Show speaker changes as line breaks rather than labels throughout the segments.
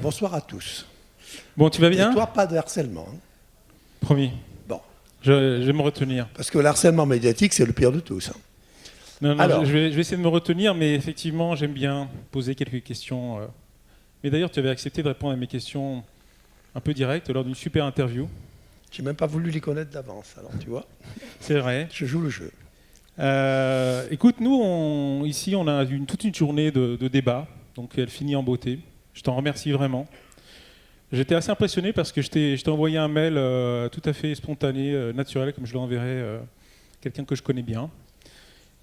Bonsoir à tous.
Bon, tu vas bien?
Et toi, pas de harcèlement. Hein.
Promis.
Bon.
Je vais me retenir.
Parce que le harcèlement médiatique, c'est le pire de tous. Hein.
Non,
Alors,
je vais essayer de me retenir, mais effectivement, j'aime bien poser quelques questions. Mais d'ailleurs, tu avais accepté de répondre à mes questions un peu directes lors d'une super interview.
j'ai même pas voulu les connaître d'avance, alors tu vois.
C'est vrai.
Je joue le jeu.
Écoute, nous, ici, on a toute une journée de débat, donc elle finit en beauté. Je t'en remercie vraiment. J'étais assez impressionné parce que je t'ai envoyé un mail tout à fait spontané, naturel, comme je l'enverrais quelqu'un que je connais bien.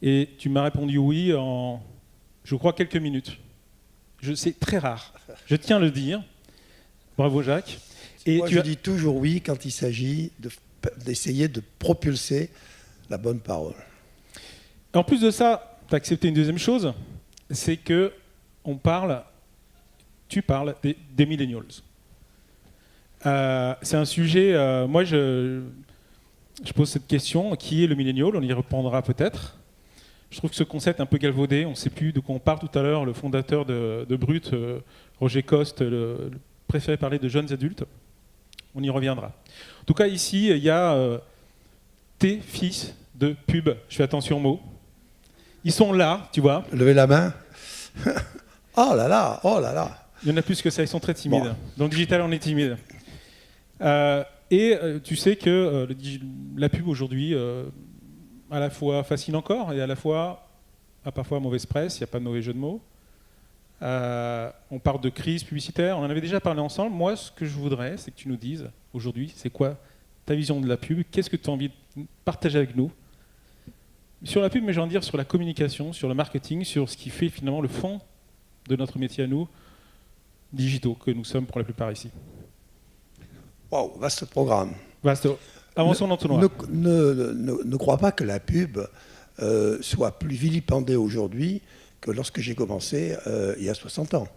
Et tu m'as répondu oui en, je crois, quelques minutes. C'est très rare. Je tiens à le dire. Bravo, Jacques.
Et moi, je dis toujours oui quand il s'agit d'essayer de propulser la bonne parole.
En plus de ça, tu as accepté une deuxième chose, c'est que tu parles des millennials. C'est un sujet, moi je pose cette question, qui est le millennial? On y répondra peut-être. Je trouve que ce concept est un peu galvaudé, on ne sait plus de quoi on parle. Tout à l'heure, le fondateur de Brut, Roger Coste, préférait parler de jeunes adultes. On y reviendra. En tout cas, ici, il y a tes fils de pub, je fais attention aux mots. Ils sont là, tu vois.
Levez la main. Oh là là, oh là là.
Il y en a plus que ça, ils sont très timides.
Bon.
Dans le digital, on est timide. Tu sais que la pub aujourd'hui, à la fois fascine encore et à la fois a parfois mauvaise presse, il n'y a pas de mauvais jeu de mots. On parle de crise publicitaire, on en avait déjà parlé ensemble. Moi, ce que je voudrais, c'est que tu nous dises aujourd'hui, c'est quoi ta vision de la pub? Qu'est-ce que tu as envie de partager avec nous? Sur la pub, mais j'ai envie de dire sur la communication, sur le marketing, sur ce qui fait finalement le fond de notre métier à nous, digitaux, que nous sommes pour la plupart ici.
Waouh, vaste programme.
Vaste. Avançons dans ton noir.
Ne crois pas que la pub soit plus vilipendée aujourd'hui que lorsque j'ai commencé il y a 60 ans.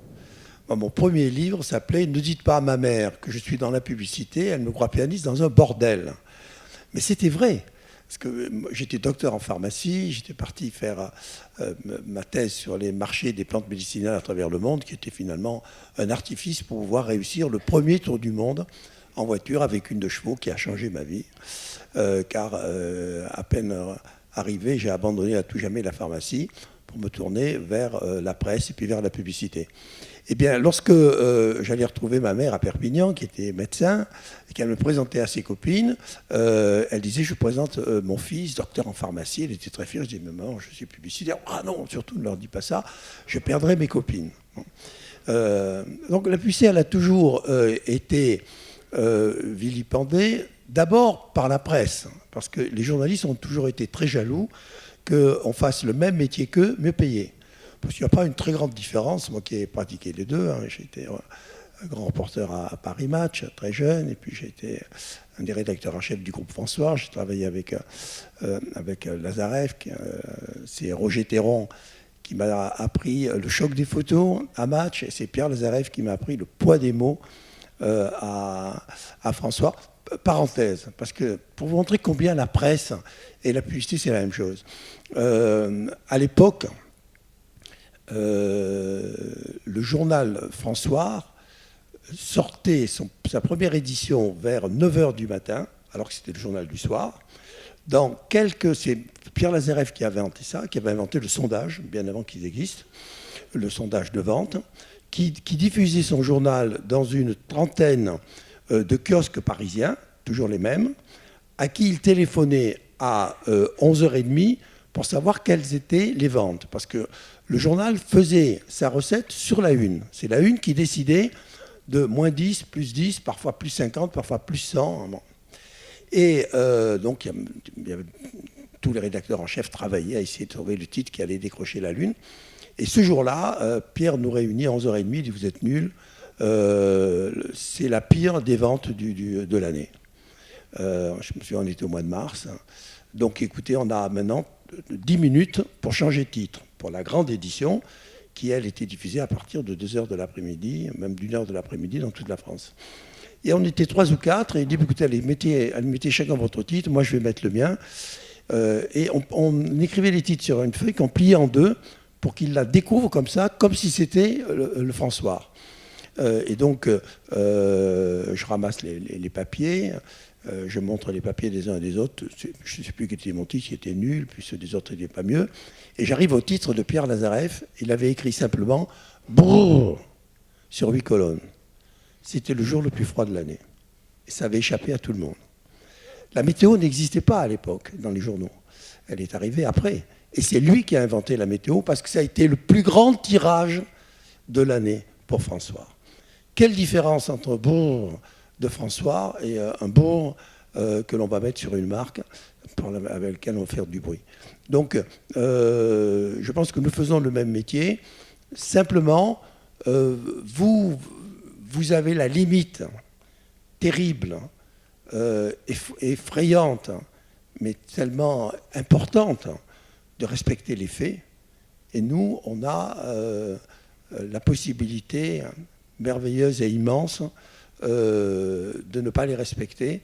Moi, mon premier livre s'appelait « Ne dites pas à ma mère que je suis dans la publicité, elle me croit pianiste dans un bordel ». Mais c'était vrai. Parce que j'étais docteur en pharmacie, j'étais parti faire ma thèse sur les marchés des plantes médicinales à travers le monde, qui était finalement un artifice pour pouvoir réussir le premier tour du monde en voiture avec une de chevaux qui a changé ma vie. Car à peine arrivé, j'ai abandonné à tout jamais la pharmacie pour me tourner vers la presse et puis vers la publicité. Eh bien, lorsque j'allais retrouver ma mère à Perpignan, qui était médecin, et qu'elle me présentait à ses copines, elle disait, je présente mon fils, docteur en pharmacie. Elle était très fière. Je disais, maman, je suis publicitaire. Ah non, surtout ne leur dis pas ça, je perdrai mes copines. Donc la publicité, elle a toujours été vilipendée, d'abord par la presse, parce que les journalistes ont toujours été très jaloux qu'on fasse le même métier qu'eux, mieux payé. Parce qu'il n'y a pas une très grande différence, moi qui ai pratiqué les deux. Hein, j'ai été un grand reporter à Paris Match, très jeune, et puis j'ai été un des rédacteurs en chef du groupe François. J'ai travaillé avec Lazareff, c'est Roger Théron qui m'a appris le choc des photos à Match, et c'est Pierre Lazareff qui m'a appris le poids des mots à François. Parenthèse, parce que pour vous montrer combien la presse et la publicité, c'est la même chose. À l'époque, le journal François sortait sa première édition vers 9h du matin, alors que c'était le journal du soir. C'est Pierre Lazareff qui avait inventé ça, qui avait inventé le sondage, bien avant qu'il existe, le sondage de vente, qui diffusait son journal dans une trentaine de kiosques parisiens, toujours les mêmes, à qui il téléphonait à 11h30 pour savoir quelles étaient les ventes. Parce que le journal faisait sa recette sur la une. C'est la une qui décidait de moins 10, plus 10, parfois plus 50, parfois plus 100. Et donc, tous les rédacteurs en chef travaillaient à essayer de trouver le titre qui allait décrocher la lune. Et ce jour-là, Pierre nous réunit à 11h30, il dit « Vous êtes nuls, c'est la pire des ventes de l'année. » Je me souviens, on était au mois de mars. Donc écoutez, on a maintenant 10 minutes pour changer de titre, pour la grande édition, qui elle était diffusée à partir de 2h de l'après-midi, même d'1h de l'après-midi dans toute la France. Et on était 3 ou 4, et il dit, écoutez, allez, mettez chacun votre titre, moi je vais mettre le mien. Et on écrivait les titres sur une feuille qu'on pliait en deux pour qu'ils la découvrent comme ça, comme si c'était le François. Et donc, je ramasse les papiers, je montre les papiers des uns et des autres. Je ne sais plus quel était mon titre, qui était nul, puis ceux des autres n'étaient pas mieux. Et j'arrive au titre de Pierre Lazareff. Il avait écrit simplement « Brrr » sur 8 colonnes. C'était le jour le plus froid de l'année. Et ça avait échappé à tout le monde. La météo n'existait pas à l'époque dans les journaux. Elle est arrivée après. Et c'est lui qui a inventé la météo parce que ça a été le plus grand tirage de l'année pour François. Quelle différence entre Brrr de François et un Brrr que l'on va mettre sur une marque avec lequel on va faire du bruit. Donc, je pense que nous faisons le même métier. Simplement, vous avez la limite terrible, effrayante, mais tellement importante de respecter les faits. Et nous, on a la possibilité merveilleuse et immense de ne pas les respecter,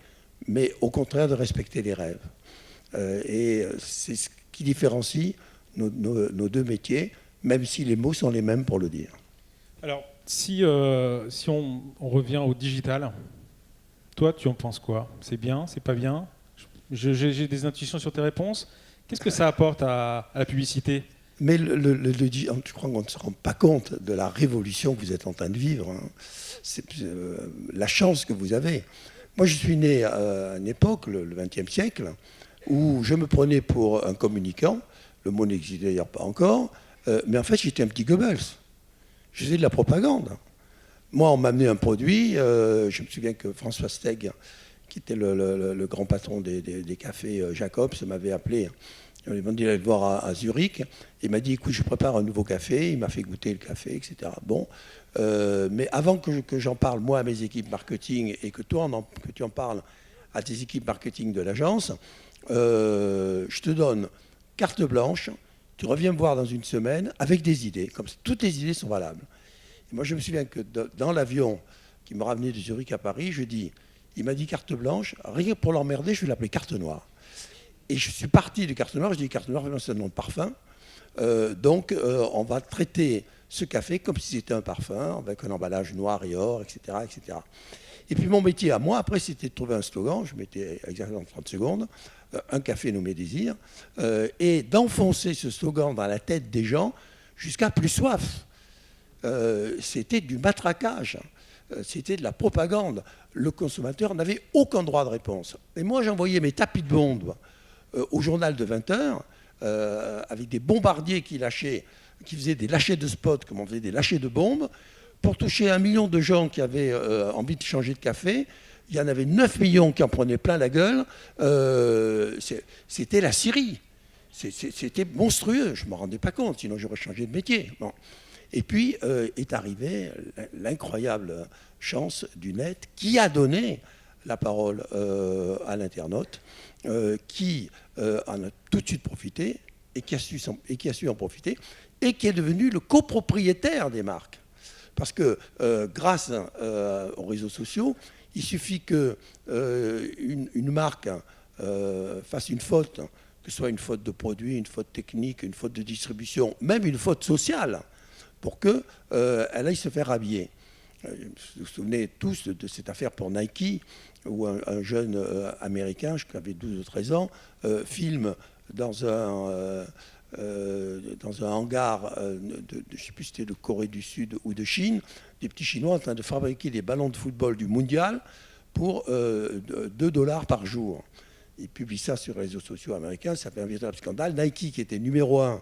mais au contraire de respecter les rêves. Et c'est ce qui différencie nos deux métiers, même si les mots sont les mêmes pour le dire.
Alors, si on revient au digital, toi, tu en penses quoi? C'est bien? C'est pas bien? J'ai des intuitions sur tes réponses. Qu'est-ce que ça apporte à la publicité?
Mais je crois qu'on ne se rend pas compte de la révolution que vous êtes en train de vivre. Hein. C'est la chance que vous avez. Moi, je suis né à une époque, le XXe siècle, où je me prenais pour un communicant. Le mot n'existait d'ailleurs pas encore. Mais en fait, j'étais un petit Goebbels. Je faisais de la propagande. Moi, on m'a amené un produit. Je me souviens que François Steg, qui était le grand patron des cafés Jacobs, m'avait appelé. On m'a dit d'aller le voir à Zurich. Il m'a dit, écoute, je prépare un nouveau café. Il m'a fait goûter le café, etc. Bon, mais avant que j'en parle, moi, à mes équipes marketing, et que toi, que tu en parles à tes équipes marketing de l'agence, je te donne carte blanche. Tu reviens me voir dans une semaine avec des idées. Comme ça, toutes les idées sont valables. Et moi, je me souviens que dans l'avion qui me ramenait de Zurich à Paris, il m'a dit carte blanche. Rien pour l'emmerder, je vais l'appeler carte noire. Et je suis parti de carte noire. Je dis carte noire, c'est un nom de parfum. Donc, on va traiter ce café comme si c'était un parfum, avec un emballage noir et or, etc., etc. Et puis, mon métier à moi, après, c'était de trouver un slogan. Je mettais exactement 30 secondes. Un café nommé Désir. Et d'enfoncer ce slogan dans la tête des gens jusqu'à plus soif. C'était du matraquage. C'était de la propagande. Le consommateur n'avait aucun droit de réponse. Et moi, j'envoyais mes tapis de bombes au journal de 20 heures, avec des bombardiers qui faisaient des lâchers de spots, comme on faisait des lâchers de bombes, pour toucher 1 million de gens qui avaient envie de changer de café. Il y en avait 9 millions qui en prenaient plein la gueule. C'était la Syrie. C'était monstrueux. Je ne m'en rendais pas compte, sinon j'aurais changé de métier. Bon. Et puis est arrivée l'incroyable chance du net qui a donné la parole à l'internaute, qui en a tout de suite profité et qui a su en profiter et qui est devenu le copropriétaire des marques. Parce que grâce aux réseaux sociaux, il suffit qu'une marque fasse une faute, que ce soit une faute de produit, une faute technique, une faute de distribution, même une faute sociale, pour qu'elle aille se faire habiller. Vous vous souvenez tous de cette affaire pour Nike, où un jeune américain, je crois qu'il avait 12 ou 13 ans, filme dans un hangar, je ne sais plus si c'était de Corée du Sud ou de Chine, des petits Chinois en train de fabriquer des ballons de football du mondial pour $2 par jour. Ils publient ça sur les réseaux sociaux américains, ça fait un véritable scandale. Nike, qui était numéro 1,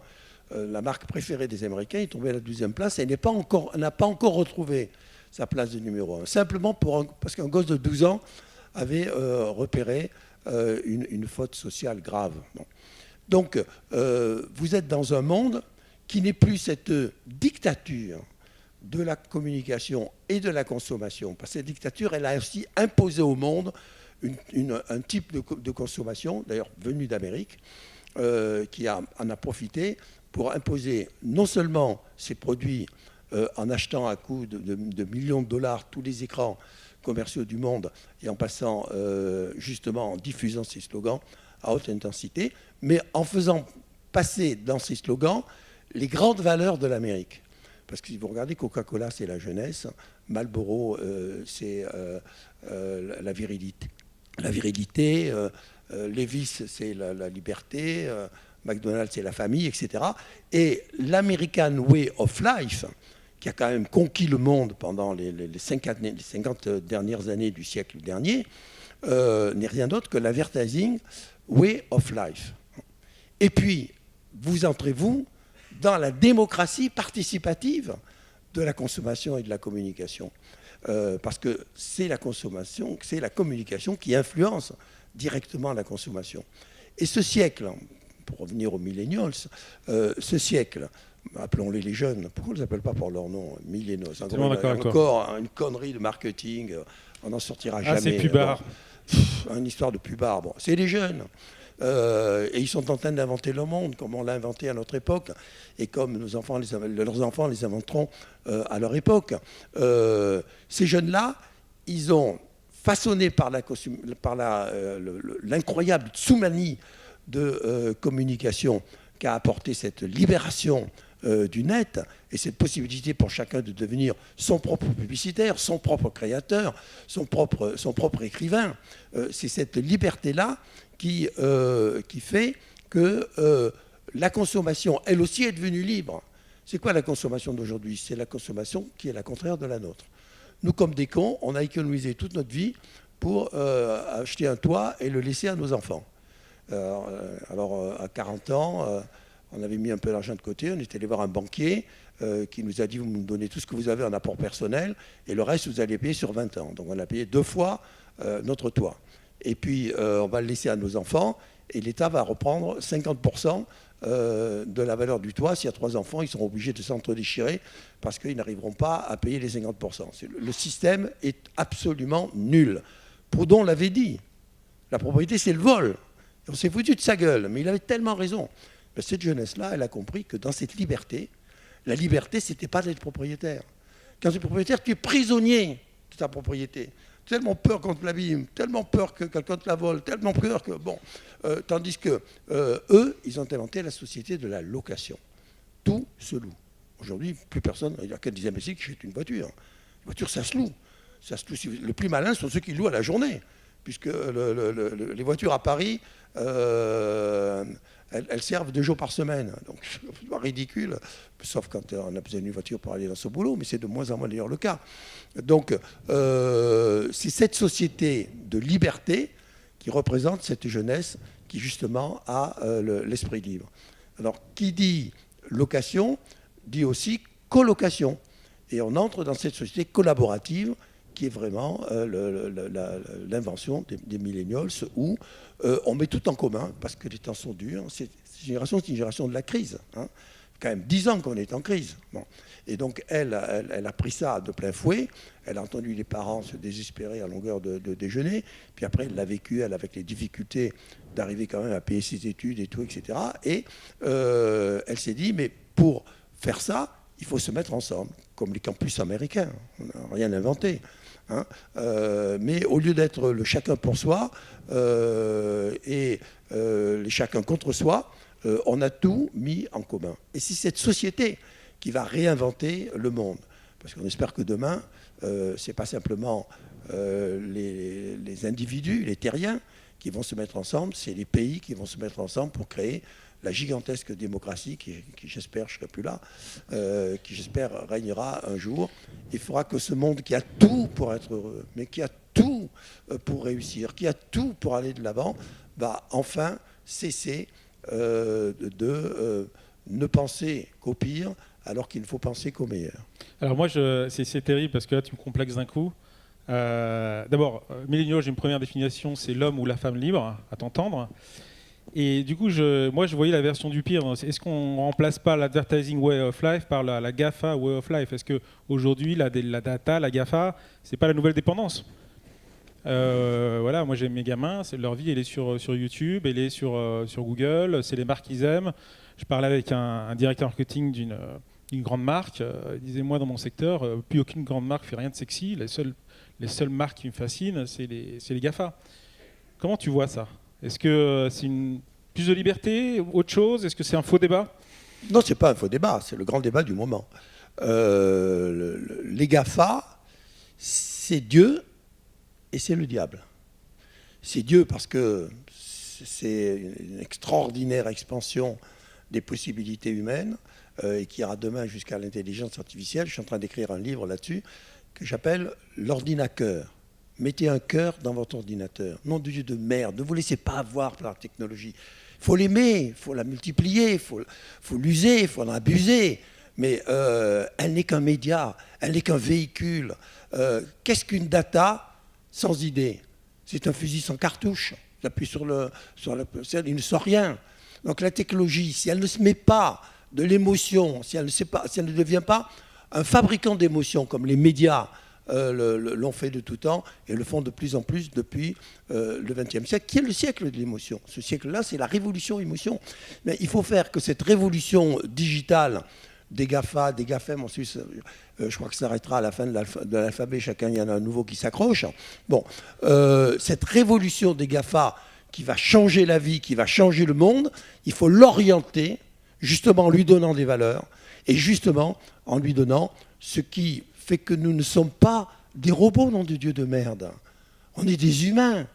la marque préférée des Américains, est tombée à la 12e place et n'a pas encore retrouvé sa place de numéro 1. Simplement parce qu'un gosse de 12 ans avait repéré une faute sociale grave. Bon. Donc, vous êtes dans un monde qui n'est plus cette dictature de la communication et de la consommation. Parce que cette dictature, elle a aussi imposé au monde un type de consommation, d'ailleurs venu d'Amérique, qui en a profité pour imposer non seulement ses produits en achetant à coût de millions de dollars tous les écrans commerciaux du monde et en passant justement en diffusant ses slogans à haute intensité, mais en faisant passer dans ces slogans les grandes valeurs de l'Amérique. Parce que si vous regardez Coca-Cola, c'est la jeunesse, Marlboro, c'est la virilité. La virilité, Levi's, c'est la liberté, McDonald's, c'est la famille, etc. Et l'American Way of Life, qui a quand même conquis le monde pendant les 50 dernières années du siècle dernier, n'est rien d'autre que l'advertising way of life. Et puis, vous entrez-vous dans la démocratie participative de la consommation et de la communication. Parce que c'est la consommation, c'est la communication qui influence directement la consommation. Et ce siècle, pour revenir aux millennials, ce siècle, appelons-les les jeunes, pourquoi on ne les appelle pas par leur nom, millennials? C'est encore une connerie de marketing, on n'en sortira jamais.
C'est pubard.
Une histoire de pubard. Bon, c'est les jeunes. Et ils sont en train d'inventer le monde, comme on l'a inventé à notre époque, et comme leurs enfants les inventeront à leur époque. Ces jeunes-là, ils ont façonné par l'incroyable tsunami de communication qu'a apporté cette libération du net et cette possibilité pour chacun de devenir son propre publicitaire, son propre créateur, son propre écrivain. C'est cette liberté-là qui fait que la consommation, elle aussi, est devenue libre. C'est quoi la consommation d'aujourd'hui? C'est la consommation qui est la contraire de la nôtre. Nous, comme des cons, on a économisé toute notre vie pour acheter un toit et le laisser à nos enfants. Alors, à 40 ans, on avait mis un peu d'argent de côté, on était allé voir un banquier qui nous a dit, vous nous donnez tout ce que vous avez en apport personnel et le reste, vous allez payer sur 20 ans. Donc, on a payé 2 fois notre toit. Et puis, on va le laisser à nos enfants et l'État va reprendre 50% de la valeur du toit. S'il y a 3 enfants, ils seront obligés de s'entre-déchirer parce qu'ils n'arriveront pas à payer les 50%. Le système est absolument nul. Proudhon l'avait dit. La propriété, c'est le vol. On s'est foutu de sa gueule, mais il avait tellement raison. Mais cette jeunesse-là, elle a compris que dans cette liberté, la liberté, ce n'était pas d'être propriétaire. Quand tu es propriétaire, tu es prisonnier de ta propriété. Tellement peur qu'on te l'abîme, tellement peur que quelqu'un te la vole, tellement peur que... Bon, tandis que eux, ils ont inventé la société de la location. Tout se loue. Aujourd'hui, plus personne, il n'y a qu'un dixième ici qui achète une voiture. Une voiture, ça se loue. Ça se loue. Le plus malin sont ceux qui louent à la journée. Puisque les voitures à Paris, elles servent 2 jours par semaine. Donc c'est ridicule, sauf quand on a besoin d'une voiture pour aller dans son boulot, mais c'est de moins en moins d'ailleurs le cas. Donc c'est cette société de liberté qui représente cette jeunesse qui justement a l'esprit libre. Alors qui dit location dit aussi colocation. Et on entre dans cette société collaborative qui est vraiment l'invention des millennials où on met tout en commun parce que les temps sont durs. Cette génération, c'est une génération de la crise. Hein. Quand même 10 ans qu'on est en crise. Bon. Et donc elle a pris ça de plein fouet. Elle a entendu les parents se désespérer à longueur de déjeuner. Puis après, elle l'a vécu, elle, avec les difficultés d'arriver quand même à payer ses études et tout, etc. Et elle s'est dit, mais pour faire ça, il faut se mettre ensemble, comme les campus américains. On n'a rien inventé. Hein. Mais au lieu d'être le chacun pour soi et les chacun contre soi, on a tout mis en commun. Et c'est cette société qui va réinventer le monde. Parce qu'on espère que demain, ce n'est pas simplement les individus, les terriens qui vont se mettre ensemble, c'est les pays qui vont se mettre ensemble pour créer la gigantesque démocratie qui j'espère, je ne serai plus là, qui j'espère régnera un jour. Il faudra que ce monde qui a tout pour être heureux, mais qui a tout pour réussir, qui a tout pour aller de l'avant, va enfin cesser de ne penser qu'au pire, alors qu'il ne faut penser qu'au meilleur.
Alors moi, c'est terrible parce que là, tu me complexes d'un coup. D'abord, milléniaux, j'ai une première définition, c'est l'homme ou la femme libre, à t'entendre. Et du coup, moi, je voyais la version du pire. Est-ce qu'on ne remplace pas l'advertising way of life par la GAFA way of life? Est-ce qu'aujourd'hui, la data, la GAFA, c'est pas la nouvelle dépendance? Voilà, moi j'ai mes gamins, leur vie elle est sur YouTube, elle est sur Google, c'est les marques qu'ils aiment. Je parlais avec un directeur marketing d'une grande marque, il disait moi dans mon secteur, plus aucune grande marque fait rien de sexy, les seules marques qui me fascinent, c'est les GAFA. Comment tu vois ça? Est-ce que c'est plus de liberté, autre chose? Est-ce que c'est un faux débat?
Non, c'est pas un faux débat, c'est le grand débat du moment. Les GAFA, c'est Dieu et c'est le diable. C'est Dieu parce que c'est une extraordinaire expansion des possibilités humaines et qui ira demain jusqu'à l'intelligence artificielle. Je suis en train d'écrire un livre là-dessus que j'appelle l'ordinateur. Mettez un cœur dans votre ordinateur. Nom de Dieu de merde, ne vous laissez pas avoir par la technologie. Il faut l'aimer, il faut la multiplier, il faut l'user, il faut en abuser. Mais elle n'est qu'un média, elle n'est qu'un véhicule. Qu'est-ce qu'une data sans idée? C'est un fusil sans cartouche. J'appuie sur il ne sort rien. Donc la technologie, si elle ne se met pas de l'émotion, si elle ne devient pas un fabricant d'émotions comme les médias l'ont fait de tout temps et le font de plus en plus depuis le XXe siècle, qui est le siècle de l'émotion. Ce siècle-là, c'est la révolution émotion. Mais il faut faire que cette révolution digitale des GAFA, des GAFEM, ensuite, je crois que ça s'arrêtera à la fin de l'alphabet, chacun, il y en a un nouveau qui s'accroche. Bon, cette révolution des GAFA qui va changer la vie, qui va changer le monde, il faut l'orienter justement en lui donnant des valeurs et justement en lui donnant ce qui fait que nous ne sommes pas des robots, nom de Dieu de merde. On est des humains,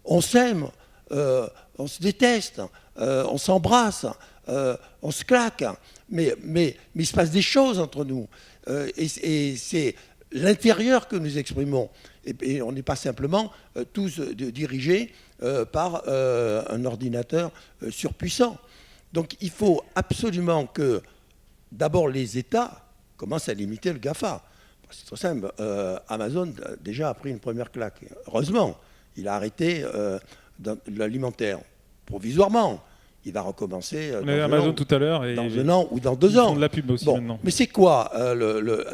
on s'aime, on se déteste, on s'embrasse, on se claque, mais il se passe des choses entre nous. Et c'est l'intérieur que nous exprimons. Et on n'est pas simplement tous dirigés par un ordinateur surpuissant. Donc il faut absolument que d'abord les États commencent à limiter le GAFA. C'est trop simple. Amazon déjà a pris une première claque. Heureusement, il a arrêté l'alimentaire provisoirement. Il va recommencer
on a eu Amazon tout à l'heure et
dans 1 an ou dans 2 ans.
Ils font de la pub aussi maintenant.
Mais c'est quoi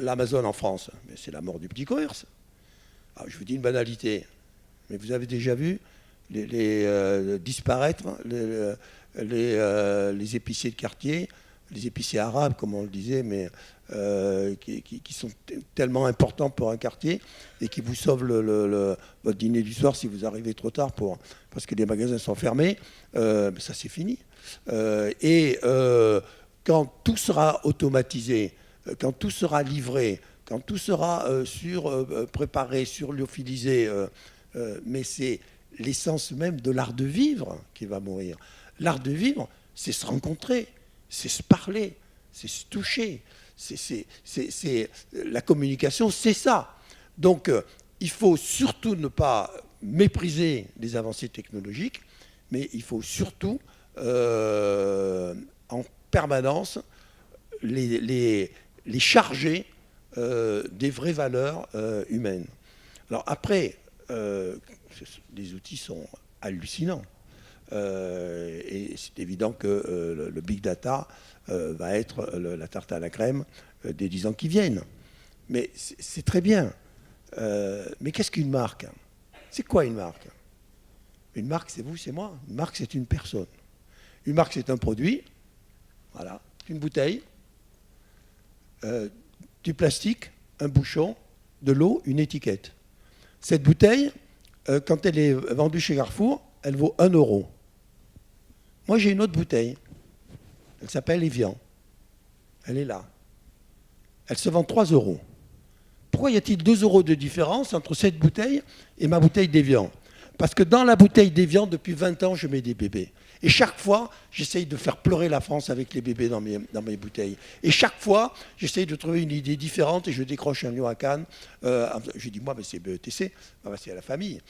l'Amazon en France? C'est la mort du petit commerce. Alors, je vous dis une banalité, mais vous avez déjà vu disparaître les épiciers de quartier, les épiciers arabes, comme on le disait, mais qui sont tellement importants pour un quartier et qui vous sauvent votre dîner du soir si vous arrivez trop tard parce que les magasins sont fermés. Ça, c'est fini. Quand tout sera automatisé, quand tout sera livré, quand tout sera préparé, surlyophilisé, mais c'est l'essence même de l'art de vivre qui va mourir. L'art de vivre, c'est se rencontrer, c'est se parler, c'est se toucher. La communication, c'est ça. Donc, il faut surtout ne pas mépriser les avancées technologiques, mais il faut surtout, en permanence, les charger des vraies valeurs humaines. Alors après, les outils sont hallucinants. Et c'est évident que le big data va être la tarte à la crème des 10 ans qui viennent. Mais c'est très bien. Mais qu'est-ce qu'une marque? C'est quoi une marque? Une marque, c'est vous, c'est moi. Une marque, c'est une personne. Une marque, c'est un produit. Voilà. Une bouteille, du plastique, un bouchon, de l'eau, une étiquette. Cette bouteille, quand elle est vendue chez Carrefour, elle vaut 1 euro. Moi, j'ai une autre bouteille. Elle s'appelle Evian. Elle est là. Elle se vend 3 euros. Pourquoi y a-t-il 2 euros de différence entre cette bouteille et ma bouteille d'Evian? Parce que dans la bouteille d'Evian, depuis 20 ans, je mets des bébés. Et chaque fois, j'essaye de faire pleurer la France avec les bébés dans mes bouteilles. Et chaque fois, j'essaye de trouver une idée différente et je décroche un lion à Cannes. Je dis, moi, mais c'est BETC, c'est à la famille.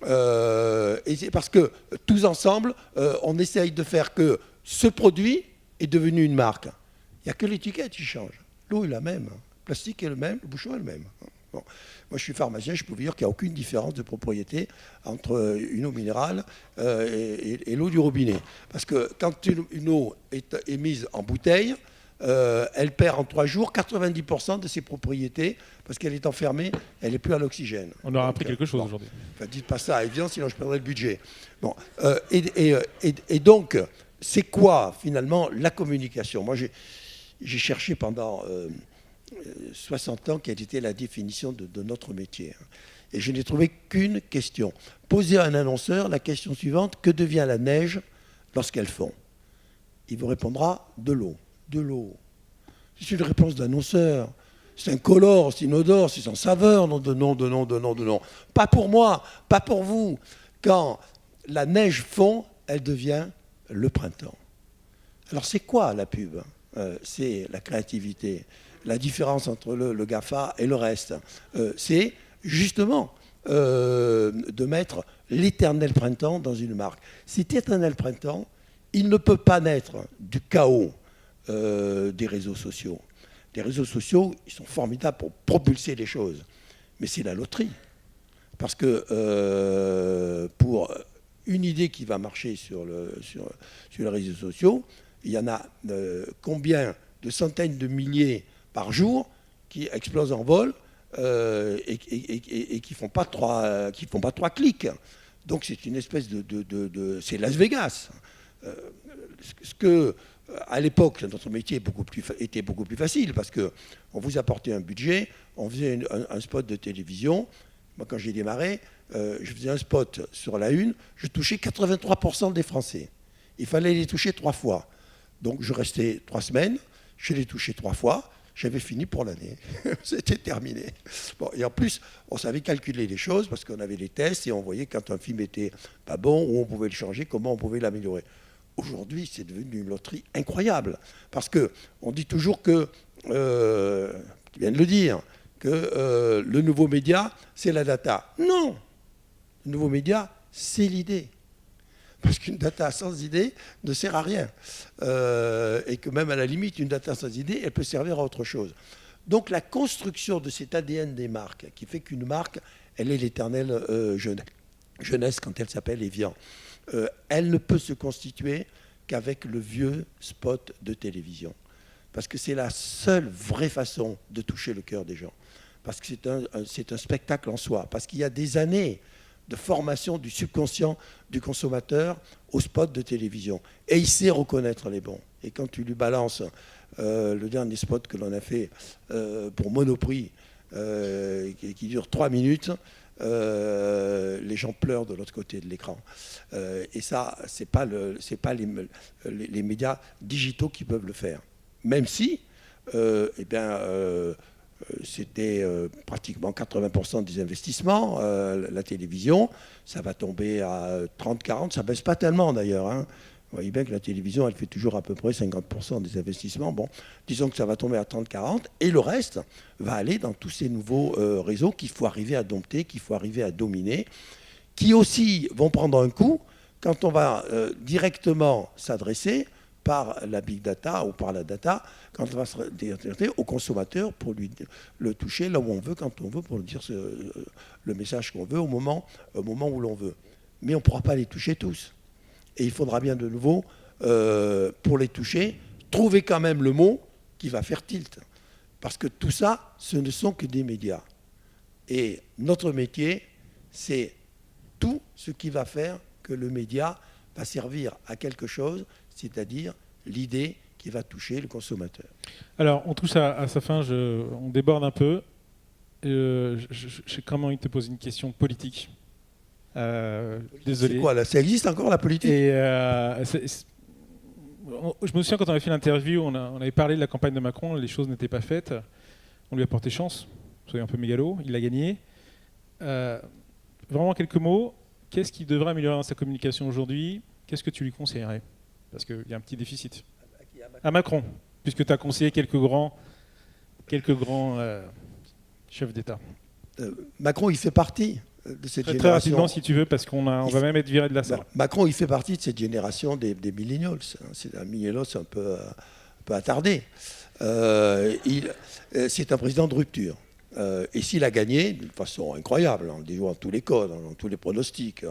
Et c'est parce que tous ensemble, on essaye de faire que ce produit est devenu une marque. Il n'y a que l'étiquette qui change. L'eau est la même, le plastique est le même, le bouchon est le même. Bon. Moi, je suis pharmacien, je peux vous dire qu'il n'y a aucune différence de propriété entre une eau minérale et l'eau du robinet. Parce que quand une eau est mise en bouteille, elle perd en 3 jours 90% de ses propriétés parce qu'elle est enfermée, elle n'est plus à l'oxygène.
On aura appris quelque chose aujourd'hui.
Enfin, dites pas ça à Evian, sinon je perdrai le budget. Bon, et donc, c'est quoi finalement la communication? Moi, j'ai cherché pendant 60 ans quelle était la définition de notre métier. Et je n'ai trouvé qu'une question. Posez à un annonceur la question suivante: que devient la neige lorsqu'elle fond? Il vous répondra de l'eau. De l'eau. C'est une réponse d'annonceur. c'est incolore, c'est inodore, c'est sans saveur, non de non, de non, de non, de non. Pas pour moi, pas pour vous. Quand la neige fond, elle devient le printemps. Alors c'est quoi la pub? C'est la créativité. La différence entre le GAFA et le reste, c'est justement de mettre l'éternel printemps dans une marque. Cet éternel printemps, il ne peut pas naître du chaos des réseaux sociaux. Les réseaux sociaux, ils sont formidables pour propulser les choses. Mais c'est la loterie. Parce que pour une idée qui va marcher sur les réseaux sociaux, il y en a combien de centaines de milliers par jour qui explosent en vol et qui ne font pas trois clics. Donc c'est une espèce c'est Las Vegas. Ce que, à l'époque, notre métier était beaucoup plus facile parce qu'on vous apportait un budget, on faisait un spot de télévision. Moi, quand j'ai démarré, je faisais un spot sur la une, je touchais 83% des Français. Il fallait les toucher 3 fois. Donc je restais 3 semaines, je les touchais 3 fois, j'avais fini pour l'année. C'était terminé. Bon, et en plus, on savait calculer les choses parce qu'on avait les tests et on voyait quand un film était pas bon, où on pouvait le changer, comment on pouvait l'améliorer. Aujourd'hui, c'est devenu une loterie incroyable. Parce qu'on dit toujours que, tu viens de le dire, que le nouveau média, c'est la data. Non! Le nouveau média, c'est l'idée. Parce qu'une data sans idée ne sert à rien. Et que même à la limite, une data sans idée, elle peut servir à autre chose. Donc la construction de cet ADN des marques, qui fait qu'une marque, elle est l'éternelle jeunesse quand elle s'appelle Evian. Elle ne peut se constituer qu'avec le vieux spot de télévision. Parce que c'est la seule vraie façon de toucher le cœur des gens. Parce que c'est un spectacle en soi. Parce qu'il y a des années de formation du subconscient du consommateur au spot de télévision. Et il sait reconnaître les bons. Et quand tu lui balances le dernier spot que l'on a fait pour Monoprix, qui dure 3 minutes, les gens pleurent de l'autre côté de l'écran. Et ça, c'est pas les médias digitaux qui peuvent le faire. Même si, c'était pratiquement 80% des investissements, la télévision, ça va tomber à 30-40, ça ne baisse pas tellement d'ailleurs. Hein. Vous voyez bien que la télévision, elle fait toujours à peu près 50% des investissements. Bon, disons que ça va tomber à 30-40, et le reste va aller dans tous ces nouveaux réseaux qu'il faut arriver à dompter, qu'il faut arriver à dominer, qui aussi vont prendre un coup quand on va directement s'adresser par la big data ou par la data, quand on va se s'adresser au consommateur pour le toucher là où on veut, quand on veut, pour lui dire le message qu'on veut au moment où l'on veut. Mais on ne pourra pas les toucher tous. Et il faudra bien de nouveau, pour les toucher, trouver quand même le mot qui va faire tilt. Parce que tout ça, ce ne sont que des médias. Et notre métier, c'est tout ce qui va faire que le média va servir à quelque chose, c'est-à-dire l'idée qui va toucher le consommateur.
Alors, on touche à sa fin, on déborde un peu. J'ai quand même envie de te poser une question politique. Désolé.
C'est quoi là? Ça existe encore la politique?
Et je me souviens quand on avait fait l'interview, on avait parlé de la campagne de Macron, les choses n'étaient pas faites. On lui a porté chance, soyez un peu mégalo, il a gagné. Vraiment quelques mots, qu'est-ce qu'il devrait améliorer dans sa communication aujourd'hui? Qu'est-ce que tu lui conseillerais? Parce qu'il y a un petit déficit. À Macron, puisque tu as conseillé quelques grands chefs d'État.
Macron, il fait partie de cette génération.
Très rapidement, si tu veux, parce qu'on va même être viré de la salle.
Macron, il fait partie de cette génération des millennials. C'est un millennial un peu attardé. C'est un président de rupture. Et s'il a gagné d'une façon incroyable, en déjouant tous les codes, dans tous les pronostics,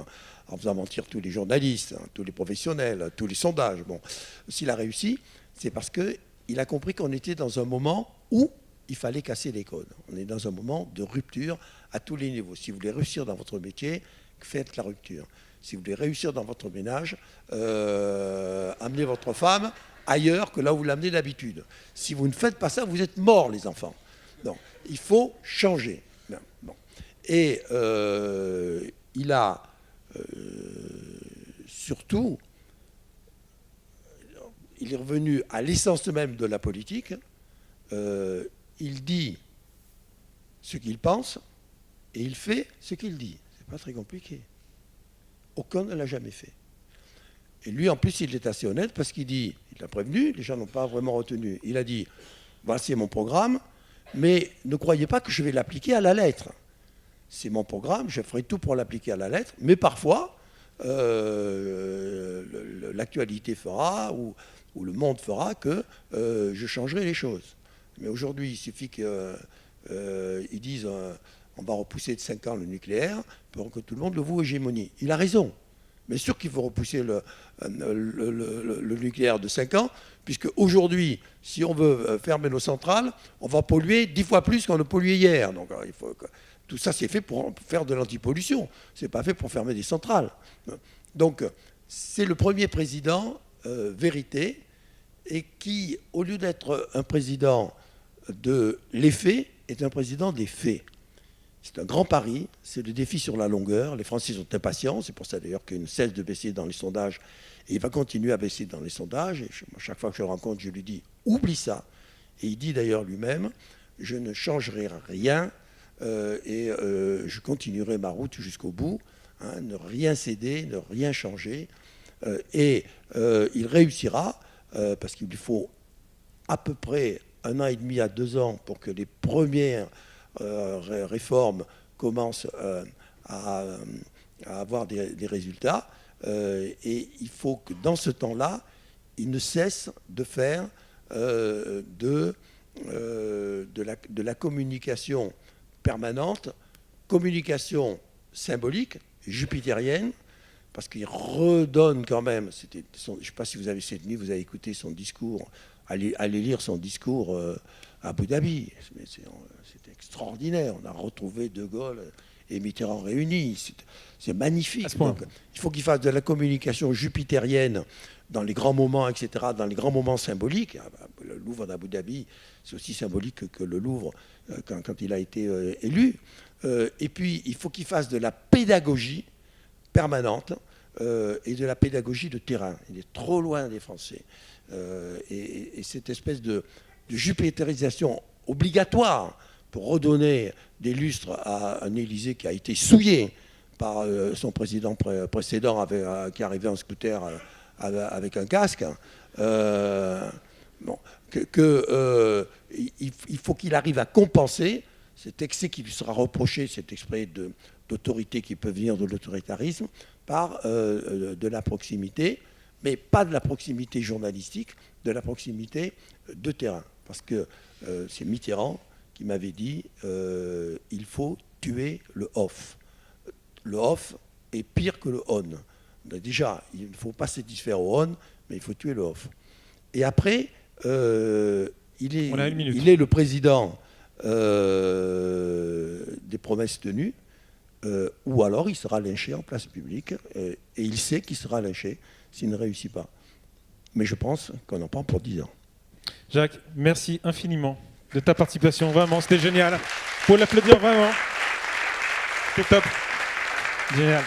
en faisant mentir tous les journalistes, tous les professionnels, tous les sondages, bon, s'il a réussi, c'est parce qu'il a compris qu'on était dans un moment où il fallait casser les codes. On est dans un moment de rupture à tous les niveaux. Si vous voulez réussir dans votre métier, faites la rupture. Si vous voulez réussir dans votre ménage, amenez votre femme ailleurs que là où vous l'amenez d'habitude. Si vous ne faites pas ça, vous êtes morts, les enfants. Donc, il faut changer. Bon. Et il a surtout, il est revenu à l'essence même de la politique. Il dit ce qu'il pense et il fait ce qu'il dit. C'est pas très compliqué. Aucun ne l'a jamais fait. Et lui, en plus, il est assez honnête parce qu'il dit, il l'a prévenu, les gens n'ont pas vraiment retenu. Il a dit, voici mon programme, mais ne croyez pas que je vais l'appliquer à la lettre. C'est mon programme, je ferai tout pour l'appliquer à la lettre, mais parfois, l'actualité fera ou le monde fera que je changerai les choses. Mais aujourd'hui, il suffit qu'ils disent on va repousser de 5 ans le nucléaire pour que tout le monde le voue hégémonie. Il a raison. Bien sûr qu'il faut repousser le nucléaire de 5 ans, puisque aujourd'hui, si on veut fermer nos centrales, on va polluer 10 fois plus qu'on ne polluait hier. Donc il faut que tout ça, c'est fait pour faire de l'antipollution. Ce n'est pas fait pour fermer des centrales. Donc c'est le premier président vérité, et qui, au lieu d'être un président de l'effet, est un président des faits. C'est un grand pari, c'est le défi sur la longueur. Les Français sont impatients, c'est pour ça d'ailleurs qu'il ne cesse de baisser dans les sondages, et il va continuer à baisser dans les sondages. Et chaque fois que je le rencontre, je lui dis « oublie ça ». Et il dit d'ailleurs lui-même « je ne changerai rien je continuerai ma route jusqu'au bout, hein, ne rien céder, ne rien changer ». Il réussira, parce qu'il lui faut à peu près 1 an et demi à 2 ans pour que les premières réformes commencent à avoir des résultats. Et il faut que dans ce temps-là, il ne cesse de faire de la communication permanente, communication symbolique, jupitérienne, parce qu'il redonne quand même, je ne sais pas si vous avez cette nuit, vous avez écouté son discours, allez lire son discours à Abu Dhabi, c'est extraordinaire, on a retrouvé De Gaulle et Mitterrand réunis, c'est magnifique. Donc, il faut qu'il fasse de la communication jupitérienne dans les grands moments, etc., dans les grands moments symboliques. Le Louvre d'Abu Dhabi, c'est aussi symbolique que le Louvre quand il a été élu. Et puis, il faut qu'il fasse de la pédagogie permanente et de la pédagogie de terrain. Il est trop loin des Français. Et cette espèce de jupitérisation obligatoire pour redonner des lustres à un Élysée qui a été souillé par son président précédent qui arrivait en scooter avec un casque. Il faut qu'il arrive à compenser cet excès qui lui sera reproché, cet excès d'autorité qui peut venir de l'autoritarisme, par de la proximité, mais pas de la proximité journalistique, de la proximité de terrain. Parce que c'est Mitterrand qui m'avait dit il faut tuer le off. Le off est pire que le on. Déjà, il ne faut pas se satisfaire au on, mais il faut tuer le off. Et après, il est le président des promesses tenues, ou alors il sera lynché en place publique, et il sait qu'il sera lynché s'il ne réussit pas. Mais je pense qu'on en prend pour 10 ans.
Jacques, merci infiniment de ta participation, vraiment, c'était génial. Faut l'applaudir vraiment. C'est top. Génial.